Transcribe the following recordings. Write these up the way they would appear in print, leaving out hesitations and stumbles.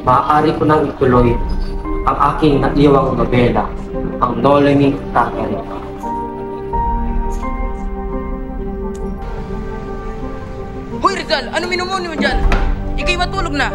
maaari ko nang ituloy ang aking naiwang nobela, ang Ptolemy Thackeray. Hoy Rizal, ano minumuni mo dyan? Ika'y matulog na.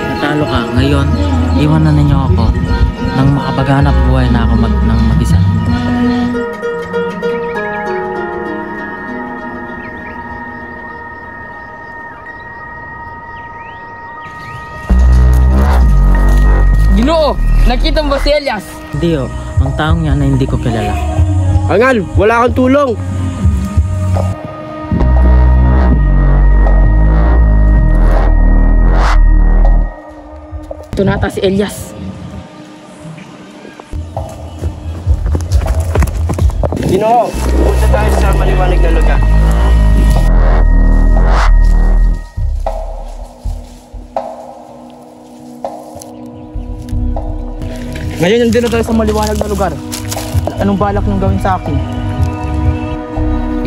Natalo ka, ngayon, iwan na ninyo ako nang makapaghanap buhay na ako ng mag-isa. Ginoo, nakita mo ba si Elias? Hindi ang taong yan na hindi ko kilala. Angal, wala kang tulong. Ito nata si Elias. Ginoo, punta tayo sa maliwanag na lugar. Ngayon nandito tayo sa maliwanag na lugar. Anong balak niyong gawin sa akin?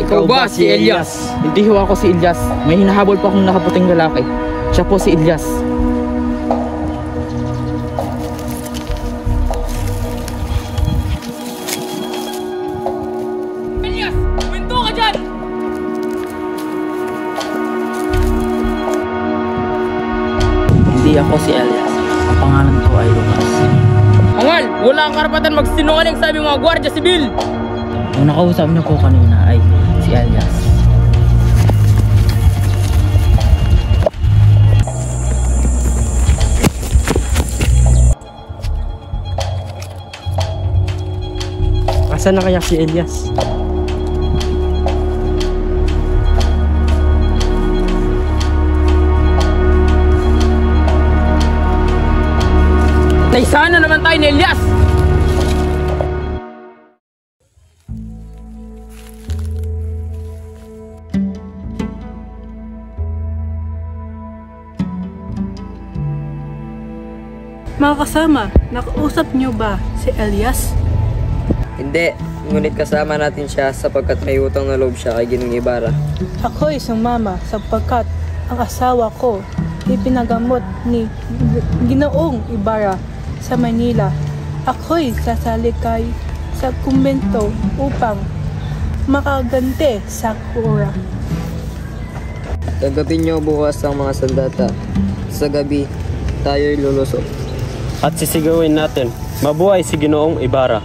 Ikaw ba si Elias? Hindi ho ako si Elias. May hinahabol pa akong nakaputing lalaki. Siya po si Elias. Elias! Minto ka dyan! Hindi ako si Elias. Ang pangalan ko ay Lucas. Angal! Wala kang karapatan magsinungaling sa aming mga gwardiya sibil! Ang nakausap niyo po kanina ay si Elias. Asan na kaya si Elias? Naisahan na naman tayo ni Elias! Mga kasama, nakausap niyo ba si Elias? Hindi, ngunit kasama natin siya sapagkat may utang na loob siya kay Ginoong Ibarra. Ako'y sumama sapagkat ang asawa ko ipinagamot ni Ginoong Ibarra sa Manila. Ako'y sasalikay sa kumbento upang makaganti sa kura. Gagapin niyo bukas ang mga sandata. Sa gabi, tayo'y lulusot. At sisigawin natin, mabuhay si Ginoong Ibarra.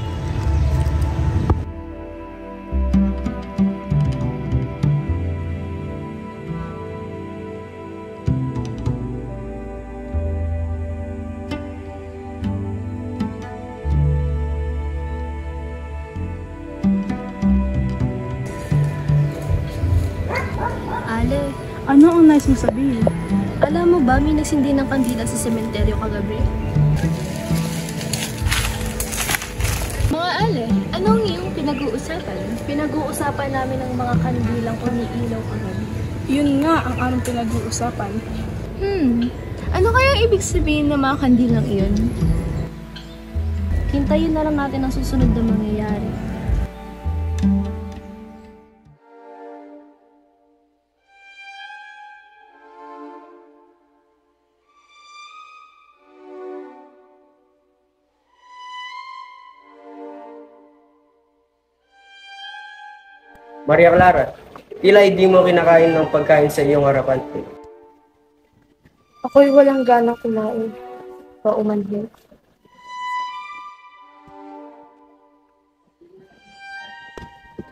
Ale, Ano ang nais mo sabihin? alam mo ba may nagsindi ng kandila sa sementeryo kagabi? Mga Ale, anong iyong pinag-uusapan? Pinag-uusapan namin ang mga kandilang umiilaw kagabi. Yun nga ang aming pinag-uusapan. Ano kaya ibig sabihin ng mga kandilang iyon? Hintayin na lang natin ang susunod na mangyayari. Maria Clara, tila hindi mo kinakain ng pagkain sa iyong harapan. Ako'y walang ganang kumain. Paumanhin.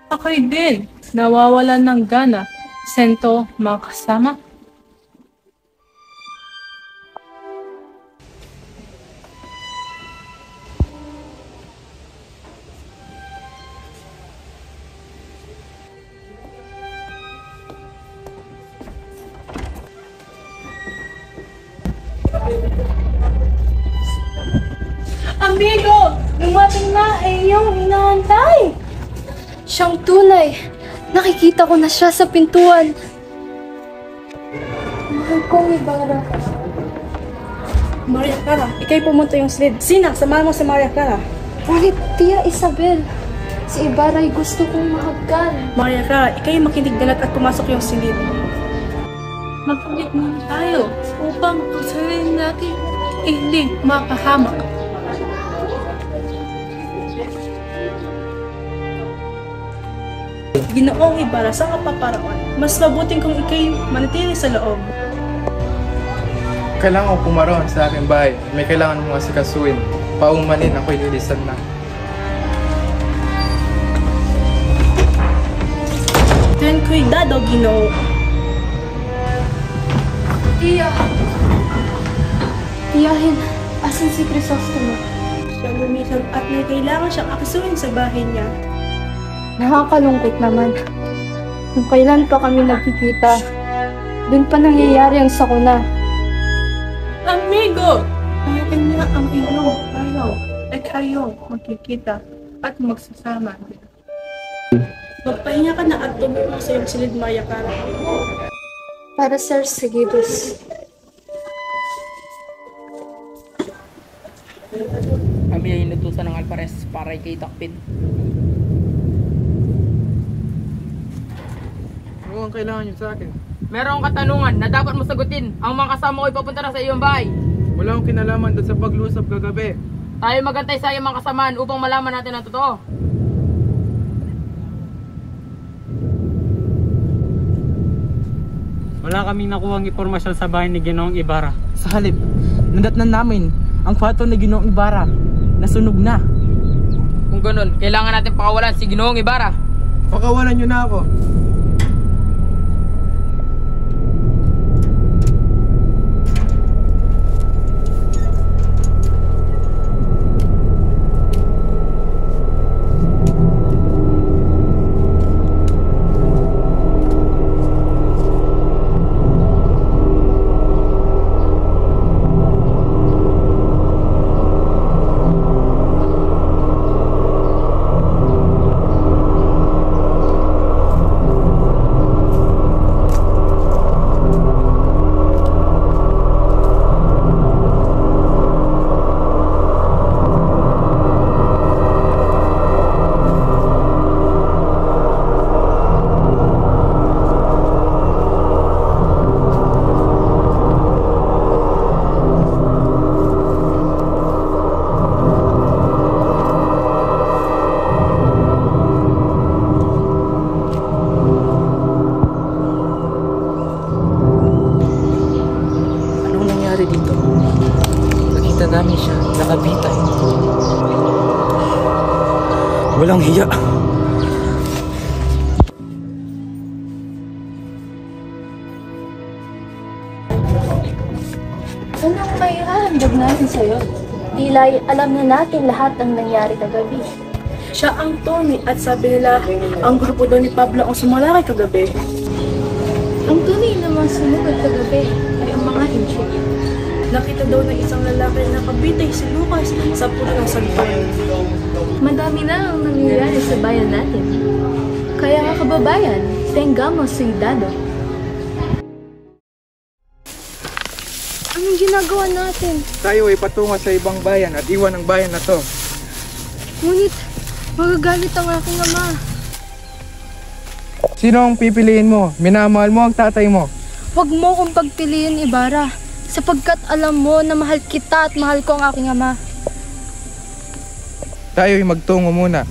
Ako'y din nawawalan ng gana. Sento, mga kasama. Amigo! Dumating na ay iyong inaantay! Siyang tunay. Nakikita ko na siya sa pintuan. Mahal kong Ibarra. Maria Clara, ikay pumunta yung sled. Sina, samahan mo si Maria Clara. Ngunit, Tia Isabel, si Ibarra ay gusto kong mahagkan. Maria Clara, ikay makinig dalat at pumasok yung silid. Magpalit muna tayo upang ang sarili natin hindi mapahamak. Ginoong Ibarra sa kapaparaon, mas mabuting kung ikay manatili sa loob. Kailangan ko pumaroon sa aking bahay. May kailangan mong asikasuin. Paumanin ako'y lilisan na. Ten cuidado, Ginoo. Tia! Tiyahin, asan si Crisostomo? Siya lumisan at may kailangan siyang aksuin sa bahay niya. Nakakalungkot naman. Kung kailan pa kami nagkikita, dun pa nangyayari ang sakuna. Amigo! Kaya niya ang iyong ayaw ay kayo magkikita at magsasama. Magpahinga ka na at tumulong sa iyong silid, Maria Clara. Para Sir Sigidus. Kami ay inutusan ng Alpares para kay Takpid. Ano ang kailangan niyo sa akin? Meron akong katanungan na dapat mo sagutin. Ang mga kasama ko ay papunta na sa iyong bahay. Wala akong kinalaman doon sa paglusap kagabi. Tayo magantay sa iyong mga kasamaan upang malaman natin ang totoo. Wala kaming nakuhang impormasyon sa bahay ni Ginoong Ibarra. Sa halip, nadatnan namin ang kwarto ni Ginoong Ibarra. Nasunog na. Kung ganun, kailangan natin pakawalan si Ginoong Ibarra. Pakawalan niyo na ako. namin siya nakabitay. Walang hiya. Anong may hahandog natin sa'yo? Tila alam na natin lahat ang nangyari kagabi. Siya ang Tony at sabi nila ang grupo daw ni Pablo ang sumalakay kagabi. Ang tunay namang sumugod kagabi ay ang mga hinsi. Nakita daw ng isang lalaki na nakabitay si Lucas sa puno ng santuan. Madami na ang nangyayari sa bayan natin. Kaya nga kababayan, tengamos cuidado. Anong ginagawa natin? Tayo ay patungo sa ibang bayan at iwan ang bayan na to. Ngunit, magagalit ang aking ama. Sino ang pipiliin mo? Minamahal mo ang tatay mo. Huwag mo kong pagpiliin, Ibarra, sapagkat alam mo na mahal kita at mahal ko ang aking ama. Tayo ay magtungo muna.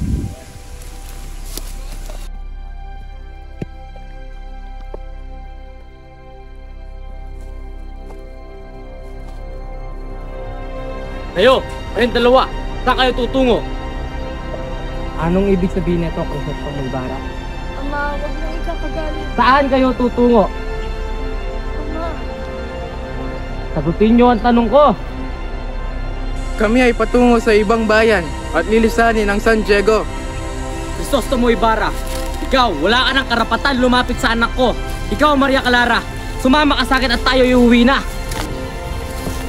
Kayong dalawa, saan kayo tutungo? Anong ibig sabihin nito, Crisostomo Ibarra? Ama, huwag na ikakagalit. Saan kayo tutungo? Ama, Sagutin nyo ang tanong ko. Kami ay patungo sa ibang bayan at lilisanin ang San Diego. Crisostomo Ibarra, ikaw, wala ka ng karapatan lumapit sa anak ko. Ikaw, Maria Clara, sumama ka sa akin at tayo iuwi na.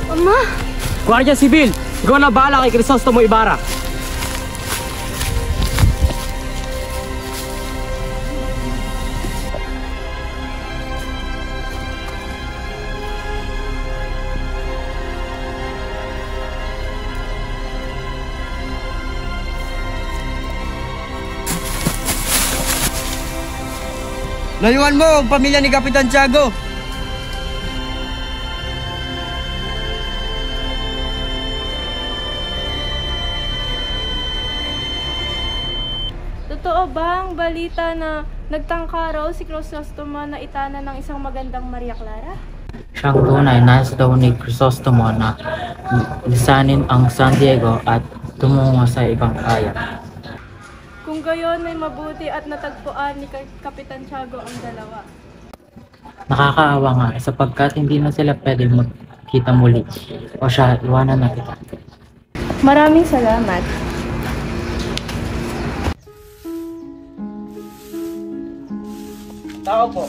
Ama! Guardia Civil, ikaw na bahala kay Crisostomo Ibarra. Layuan mo ang pamilya ni Kapitan Tiago! Totoo ba ang balita na nagtangka raw si Crisostomo na itanan ng isang magandang Maria Clara? Siyang tunay, nais daw ni Crisostomo na lisanin ang San Diego at tumungo sa ibang bayan. Kung gayon ay mabuti at natagpuan ni Kapitan Tiago ang dalawa. Nakakaawa nga sapagkat hindi na sila pwede magkita muli. O siya, iwanan na kita. Maraming salamat. Tao po.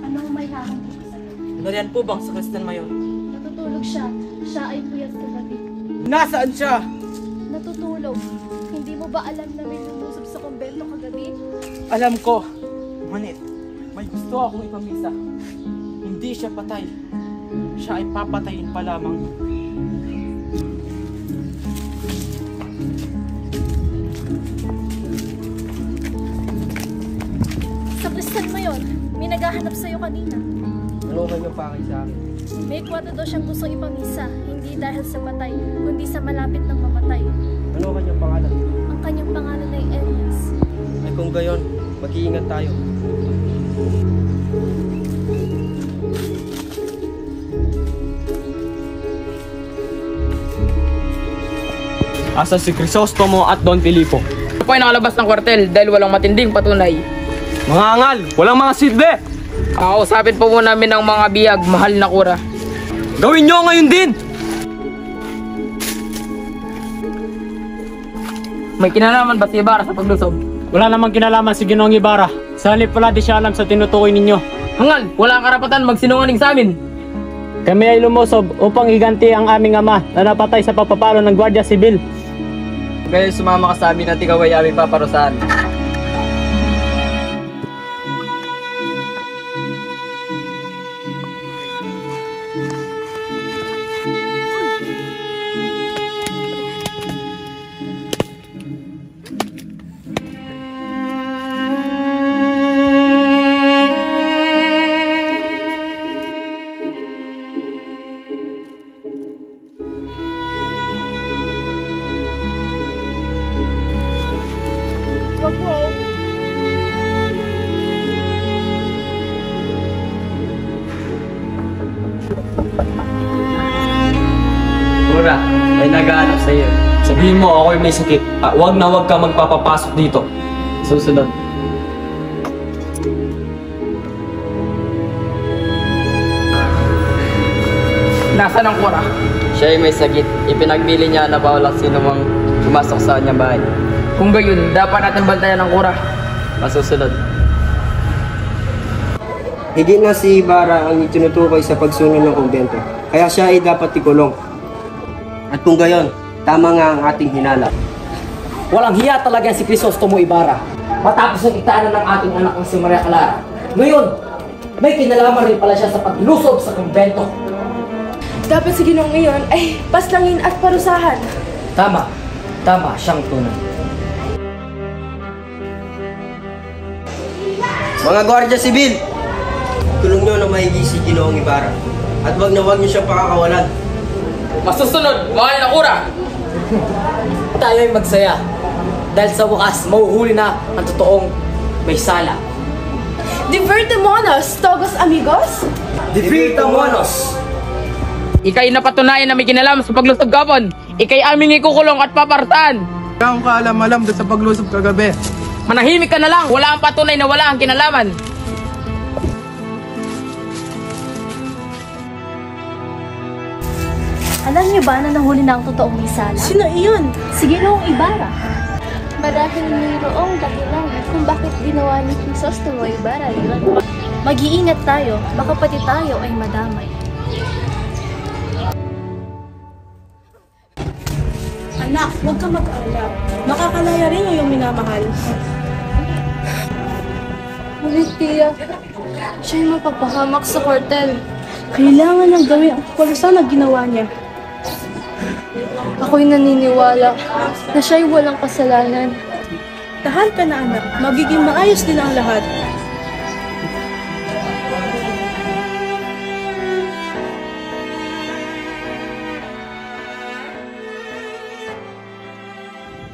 Anong may hakang dito sa'yo? Nariyan po bang sa Kristen Mayon? Natutulog siya. Siya ay puyat kagabi. Nasaan siya? Natutulog. Hindi mo ba alam na may lumusob sa kumbento kagabi? Alam ko. Ngunit, may gusto akong ipamisa. Hindi siya patay. Siya ay papatayin pa lamang. Sa Kristen Mayon, may naghahanap sa'yo kanina. Ano ka niyo pakay sa akin? May kwarto daw siyang gustong ipamisa. Hindi dahil sa patay, kundi sa malapit ng mamatay. Ano ka niyong pangalan? Ang kanyang pangalan ay Elias. Ay kung gayon, mag-iingat tayo. Asa si Crisostomo at Don Filipo? Ito po ay nakalabas ng kwartel dahil walang matinding patunay. Mga angal, walang mga silbi! Kakausapin po namin ng mga biyag, mahal na kura. Gawin nyo ngayon din! May kinalaman ba si Ibarra sa paglusob? Wala namang kinalaman si Ginoong Ibarra. Sa halip pala di siya alam sa tinutukoy ninyo. Hangal, wala kang karapatan magsinungaling sa amin. Kami ay lumusob upang iganti ang aming ama na napatay sa pagpapalo ng Guardia Civil. Ngayon sumama ka sa amin at ikaw ay aming paparusahan. Kura, may naghahanap sa iyo. Sabihin mo ako'y may sakit. Wag na wag ka magpapapasok dito. Susunod. Nasaan ang kura? Siya ay may sakit. Ipinagbili niya na bawal ang sino mang pumasok sa kanyang bahay. Kung gayon, dapat natin bantayan ang kura. Masusunod. Higit na si Ibarra ang itinutukoy sa pagsunog ng kumbento. Kaya siya ay dapat ikulong. At kung gayon, tama nga ang ating hinala. Walang hiya talaga si Crisostomo Ibarra. Matapos ng itanan ng ating anak na si Maria Clara. Ngayon, may kinalaman rin pala siya sa paglusob sa kumbento. Dapat si Ginong iyon ay paslangin at parusahan. Tama. Tama siyang tunay. Mga Guardia Civil, kulong nyo na maigi si Ginoong Ibarra. At wag na wag nyo siyang pakakawalan. Masusunod, mahal na kura! Tayo ay magsaya. Dahil sa wakas, mahuhuli na ang totoong may sala. Divertimonos, todos amigos! Divertimonos! Ika'y napatunayan na may kinalaman sa paglusob kapon. Ika'y aming ikukulong at papartaan. Wala akong kaalam-alam doon sa paglusob kagabi. Manahimik ka na lang. Wala ang patunay na wala ang kinalaman. Alam niyo ba na nahuli na ang totoong misala? Sino iyon? Si Ginoong Ibarra. Marahil mayroong dahilan kung bakit ginawa ni Crisostomo Ibarra yun. Mag-iingat tayo, baka pati tayo ay madamay. Anak, huwag ka mag-alala. Makakalaya rin yung minamahal. Ngunit tiya, siya'y mapapahamak sa kwartel. Kailangan nang gawin ang kapalusan na ginawa niya. Ako'y naniniwala na siya'y walang kasalanan. Tahan ka na anak, magiging maayos din ang lahat.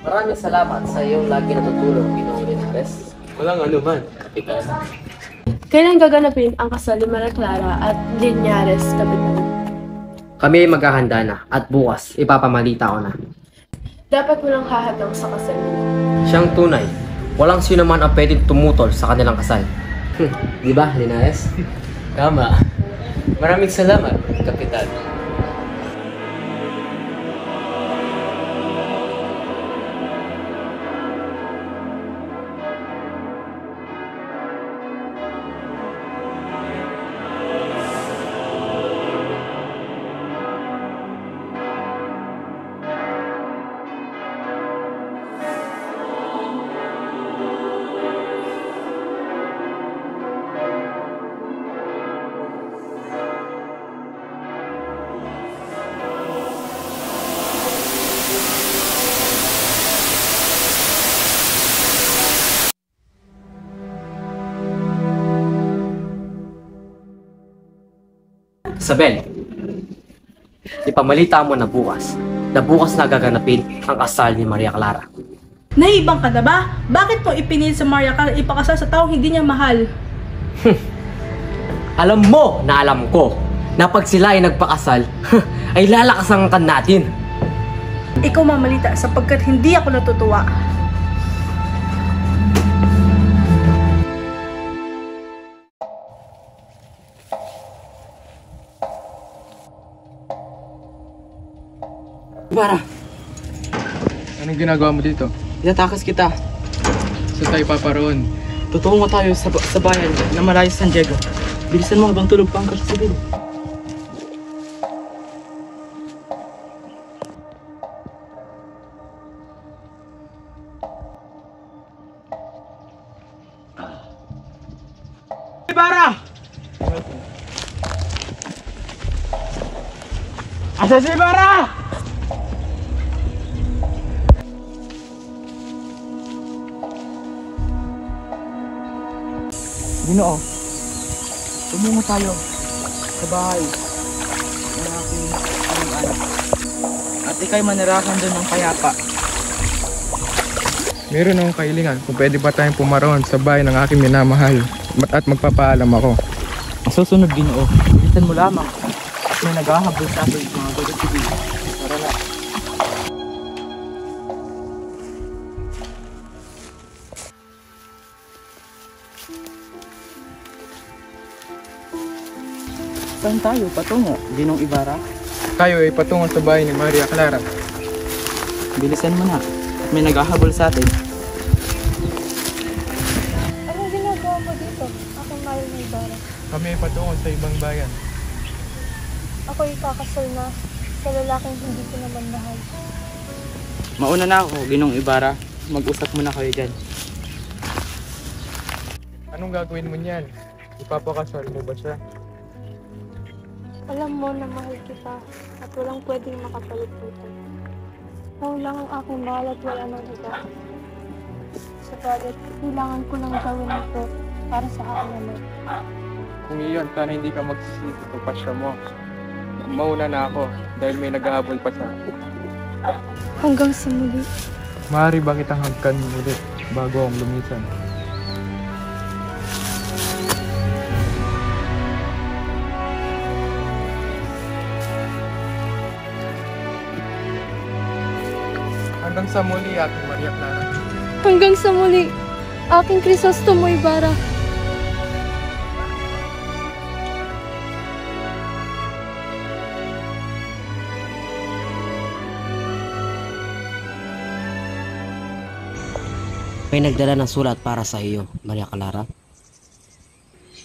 Maraming salamat sa iyong lagi natutulong, Ginoong Linares. Walang anuman, Kapitan. Kailan gaganapin ang kasal ni Maria Clara at Linares, Kapitan? Kami ay maghahanda na at bukas ipapamalita ko na. Dapat walang hahadang sa kasal nila. Siyang tunay, walang sino man ang pwedeng tumutol sa kanilang kasal. Di ba, Linares? Tama. Maraming salamat, Kapitan. Isabel, ipamalita mo na bukas na gaganapin ang kasal ni Maria Clara. Nahibang ka na ba? Bakit mo ipinilit sa Maria Clara ipakasal sa taong hindi niya mahal? Alam mo na alam ko na pag sila ay nagpakasal, ay lalakasan ka natin. Ikaw mamalita sapagkat hindi ako natutuwa. Ibarra! Anong ginagawa mo dito? Tinatakas kita. Saan tayo paparoon? Tutungo tayo sa bayan na malayo sa San Diego. Bilisan mo habang tulog pa ang Karsibilo. Ibarra! Asa si Ibarra? Ginoo, tumungo tayo sa bahay ng aking anak. At ika'y manirahan doon ng payapa. Meron akong kailingan kung pwede ba tayong pumaroon sa bahay ng aking minamahal at magpapaalam ako. Ang susunod, Ginoo, bilisan mo lamang at may naghahabol sa akin mga Guardia Civil. Tara na. Saan tayo patungo, Ginong Ibarra? Tayo ay patungo sa bahay ni Maria Clara. Bilisan mo na at may naghahabol sa atin. Anong ginagawa mo dito? Aking mahal na Ibarra. Kami ay patungo sa ibang bayan. Ako'y kakasal na sa lalaking hindi ko naman mahal. Mauna na ako, Ginong Ibarra. Mag-usap muna kayo dyan. Anong gagawin mo niyan? Ipapakasal mo ba siya? Alam mo na mahal kita at walang pwedeng makapalit dito. Ikaw lang ang aking mahal at wala nang iba. Sabalit, kailangan ko lang gawin ito para sa aking ama. Kung iyon, sana hindi ka magsisisi sa pasya mo. Mauna na ako dahil may naghahabol pa sa akin. Hanggang sa muli. Maaari ba kitang hagkan ulit bago ang lumisan? Hanggang sa muli, Ate Maria Clara. Hanggang sa muli, aking Crisostomo Ibarra. May nagdala ng sulat para sa iyo, Maria Clara.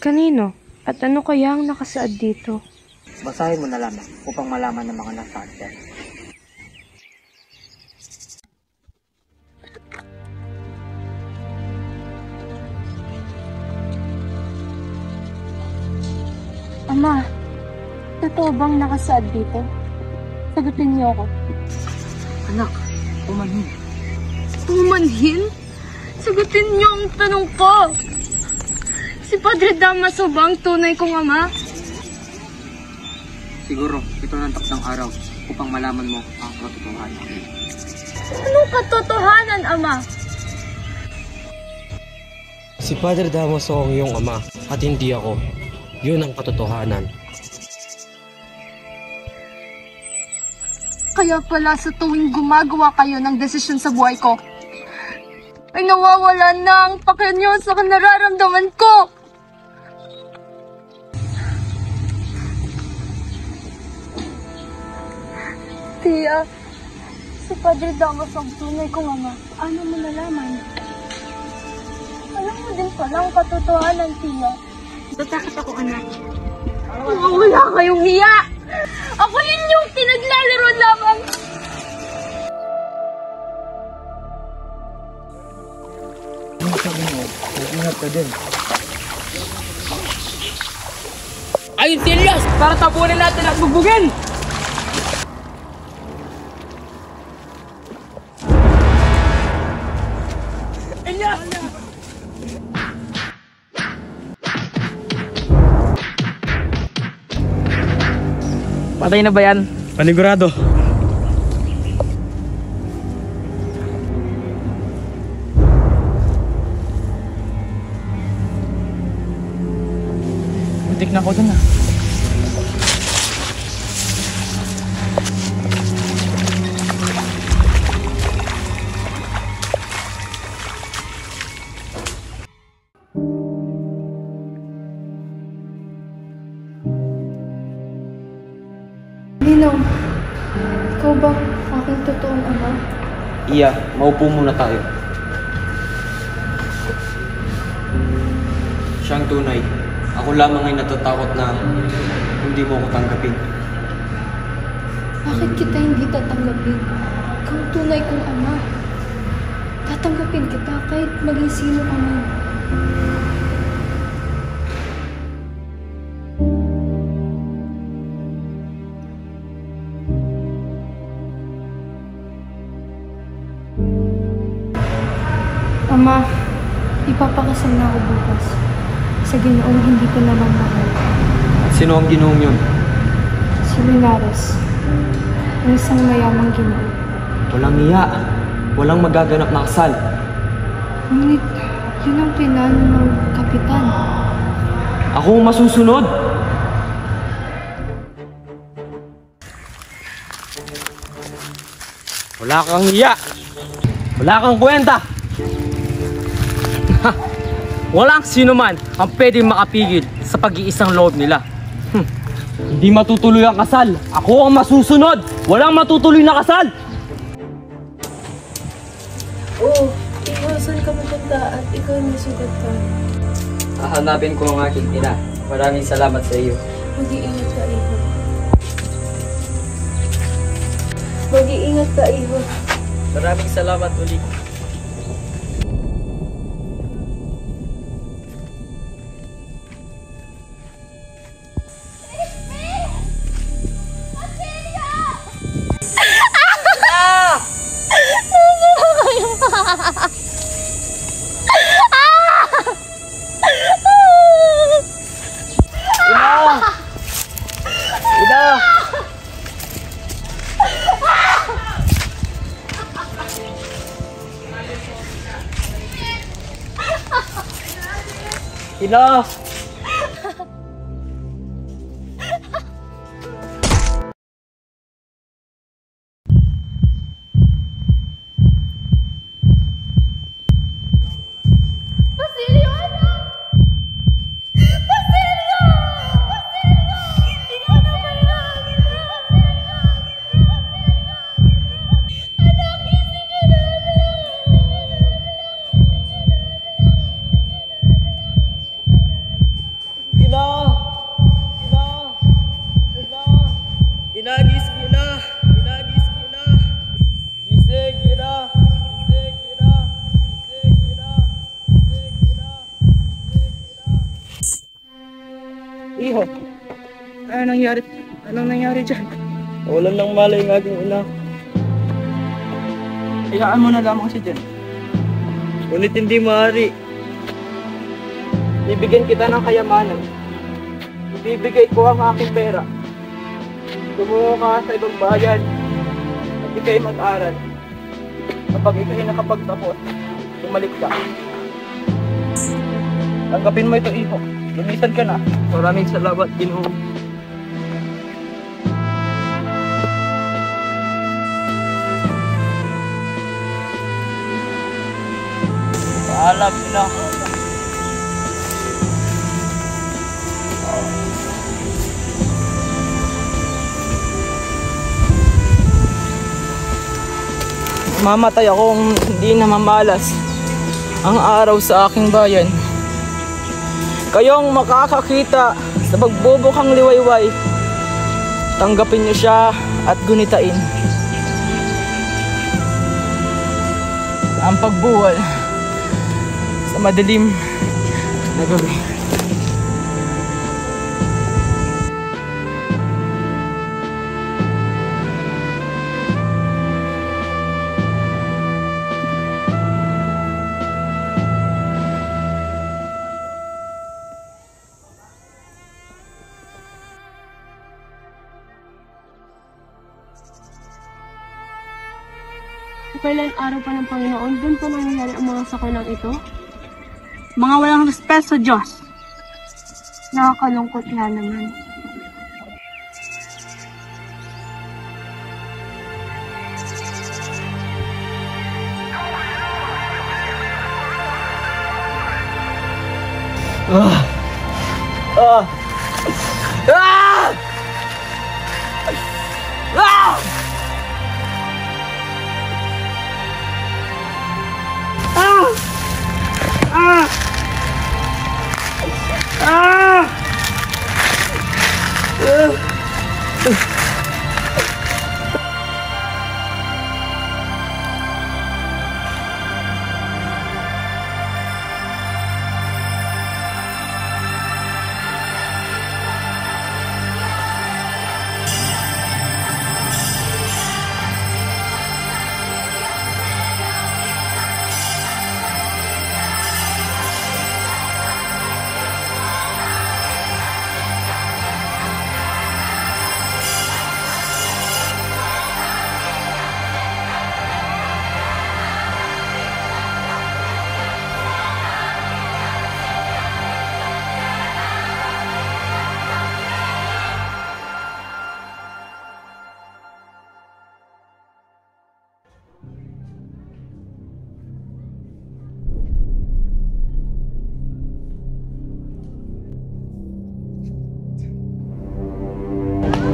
Kanino? At ano kaya ang nakasaad dito? Basahin mo na lamang upang malaman ng mga nasaad dyan. Ama, totoo bang nakasaad dito? Sagutin niyo ako. Anak, umanhin. Umanhin? Sagutin niyo ang tanong ko! Si Padre Damaso ba ang tunay kong ama? Siguro, ito ng taktang araw upang malaman mo ang katotohanan. Anong katotohanan, ama? Si Padre Damaso ang iyong ama at hindi ako. Yun ang katotohanan. Kaya pala sa tuwing gumagawa kayo ng desisyon sa buhay ko, ay nawawala na ang pakinyo sa nararamdaman ko. Tia, si Padre Damaso ang tunay kong ama. Ano mo nalaman? Alam mo din pala ang katotohanan, Tia. Tatakot ako, anak. Wala kayong hiya! Ako yun yung pinaglalaro lamang! Ingat ka din. Ayun si Elias! Para tapunin natin at bugbugin! Elias! Patay na ba yan? Panigurado. Muntik na ako dun ah. Ninong, ikaw ba aking totoong ama? Iya, maupo muna tayo. Siyang tunay. Ako lamang ay natatakot na hindi mo ako tanggapin. Bakit kita hindi tatanggapin? Ikaw ang tunay kong ama. Tatanggapin kita kahit maging sino ka man. Ama, ipapakasal na ako bukas sa Ginoong hindi ko naman mahal. At sino ang ginoong yun? Si Linares, ang isang mayamang Ginoo. Walang iya. Walang magaganap na kasal. Ngunit, yun ang pinano ng kapitan. Ako ang masusunod. Wala kang iya. Wala kang kwenta. Walang sino man ang pwedeng makapigil sa pag-iisang loob nila. Hindi matutuloy ang kasal. Ako ang masusunod. Walang matutuloy na kasal. Oo, ikaw saan ka maganda at ikaw ang nasugat ka. Hahanapin ko ang aking ina. Maraming salamat sa iyo. Mag-iingat ka, Iho. Mag-iingat ka, Iho. Maraming salamat ulit. Ina! nangyari dyan? Walang nang malay ng aking ina. Hayaan mo na lamang si Jen. Ngunit hindi maaari. Bibigyan kita ng kayamanan. Ibibigay ko ang aking pera. Tumungo ka sa ibang bayan at ikay mag-aral. Kapag ikay nakapagtapos, bumalik ka. Tanggapin mo ito, iho. Lumisan ka na. Maraming salamat, Ginoo. Paalam, ina. Mamatay ako kung hindi na mamalas ang araw sa aking bayan. Kayong makakakita sa pagbubukang liwayway, tanggapin niyo siya at gunitain. Ang pagbuwal sa madilim na gabi. Kailan araw pa ng Panginoon, doon pa nangyayari ang mga sakunang ito? Mga walang respect sa Diyos. Nakakalungkot nga naman.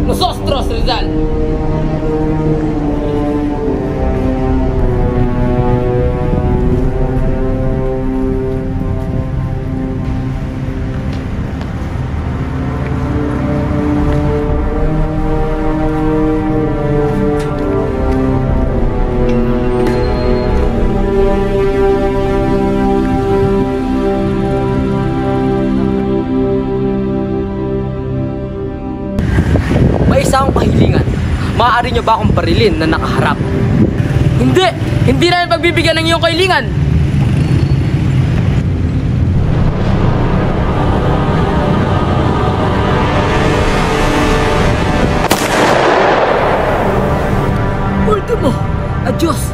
Nosotros, Rizal! May isa akong kahilingan. Maaari niyo ba akong barilin na nakaharap? Hindi! Hindi namin pagbibigyan ng iyong kahilingan! Ultimo! Adios!